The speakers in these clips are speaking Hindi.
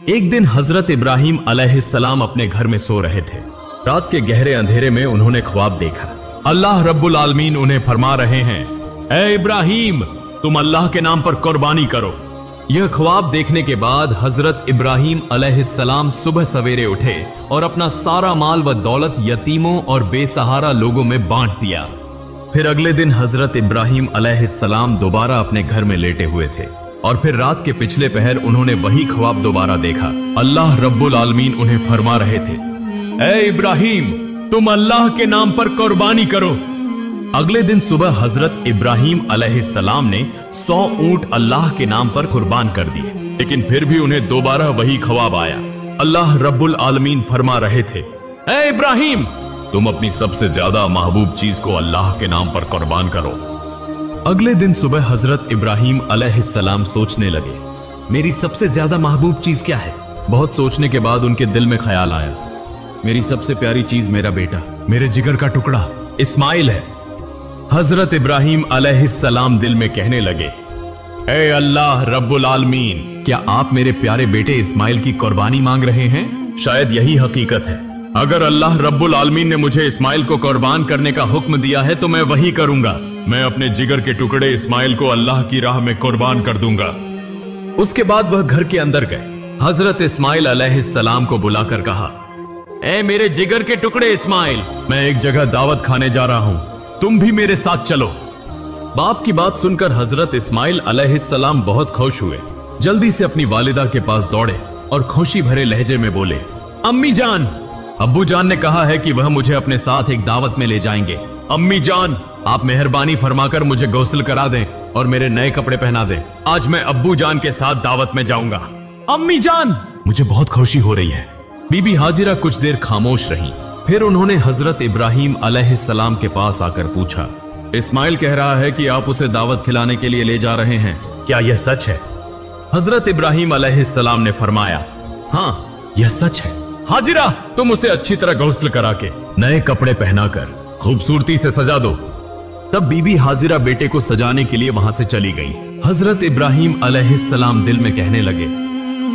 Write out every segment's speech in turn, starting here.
एक दिन हजरत इब्राहिम अलैहिस्सलाम अपने घर में सो रहे थे। रात के गहरे अंधेरे में उन्होंने ख्वाब देखा। अल्लाह रब्बुल आलमीन उन्हें फरमा रहे हैं, ए इब्राहिम, तुम अल्लाह के नाम पर कुर्बानी करो। यह ख्वाब देखने के बाद हजरत इब्राहिम अलैहिस्सलाम सुबह सवेरे उठे और अपना सारा माल व दौलत यतीमों और बेसहारा लोगों में बांट दिया। फिर अगले दिन हजरत इब्राहिम अलैहिस्सलाम दोबारा अपने घर में लेटे हुए थे और फिर रात के पिछले पहर उन्होंने वही ख्वाब दोबारा देखा। अल्लाह रब्बुल आलमीन उन्हें फरमा रहे थे, ए इब्राहिम, तुम अल्लाह के नाम पर कुर्बानी करो। अगले दिन सुबह हजरत इब्राहिम अलैहिस्सलाम ने 100 ऊंट अल्लाह के नाम पर कुर्बान कर दिए, लेकिन फिर भी उन्हें दोबारा वही ख्वाब आया। अल्लाह रब्बुल आलमीन फरमा रहे थे, ए इब्राहिम, तुम अपनी सबसे ज्यादा महबूब चीज को अल्लाह के नाम पर कुर्बान करो। अगले दिन सुबह हजरत इब्राहिम अलैहिस्सलाम सोचने लगे, मेरी सबसे ज्यादा महबूब चीज क्या है। बहुत सोचने के बाद उनके दिल में ख्याल आया, मेरी सबसे प्यारी चीज मेरा बेटा, मेरे जिगर का टुकड़ा इस्माइल है। हजरत इब्राहिम अलैहिस्सलाम दिल में कहने लगे, ए अल्लाह रब्बुल आलमीन, क्या आप मेरे प्यारे बेटे इस्माइल की कुर्बानी मांग रहे हैं? शायद यही हकीकत है। अगर अल्लाह रब्बुल आलमीन ने मुझे इस्माइल को कुर्बान करने का हुक्म दिया है तो मैं वही करूंगा। मैं अपने जिगर के टुकड़े इस्माइल को अल्लाह की राह में कुर्बान कर दूंगा। उसके बाद वह घर के अंदर गए। हजरत इस्माइल अलैहिस्सलाम को बुलाकर कहा, ए मेरे जिगर के टुकड़े इस्माइल, मैं एक जगह दावत खाने जा रहा हूं, तुम भी मेरे साथ चलो। बाप की बात सुनकर हजरत इस्माइल अलैहिस्सलाम बहुत खुश हुए। जल्दी से अपनी वालिदा के पास दौड़े और खुशी भरे लहजे में बोले, अम्मी जान, अब्बू जान ने कहा है कि वह मुझे अपने साथ एक दावत में ले जाएंगे। अम्मी जान, आप मेहरबानी फरमाकर मुझे गौसल करा दें और मेरे नए कपड़े पहना दें। आज मैं अब्बू जान के साथ दावत में जाऊंगा। अम्मी जान, मुझे बहुत खुशी हो रही है। बीबी हाजिरा कुछ देर खामोश रही। फिर उन्होंने हजरत इब्राहिम अलैहिस्सलाम के पास आकर पूछा, इस्माइल कह रहा है कि आप उसे दावत खिलाने के लिए ले जा रहे हैं, क्या यह सच है? हजरत इब्राहिम अलैहिस्सलाम ने फरमाया, हाँ यह सच है। हाजिरा, तुम उसे अच्छी तरह गौसल करा के नए कपड़े पहनाकर खूबसूरती से सजा दो। तब बीबी हाजिरा बेटे को सजाने के लिए वहां से चली गई। हजरत इब्राहिम अलैहिस्सलाम दिल में कहने लगे,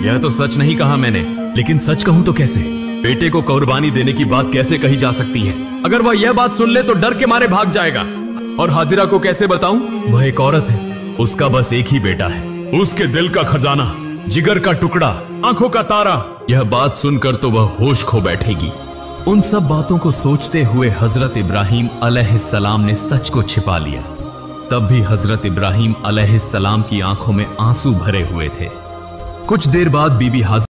यह तो सच नहीं कहा मैंने, लेकिन सच कहूं तो कैसे? बेटे को कुर्बानी देने की बात कैसे कही जा सकती है? अगर वह यह बात सुन ले तो डर के मारे भाग जाएगा। और हाजिरा को कैसे बताऊं? वह एक औरत है, उसका बस एक ही बेटा है, उसके दिल का खजाना, जिगर का टुकड़ा, आंखों का तारा। यह बात सुनकर तो वह होश खो बैठेगी। उन सब बातों को सोचते हुए हजरत इब्राहिम अलैहिस्सलाम ने सच को छिपा लिया। तब भी हजरत इब्राहिम अलैहिस्सलाम की आंखों में आंसू भरे हुए थे। कुछ देर बाद बीबी हाजिरा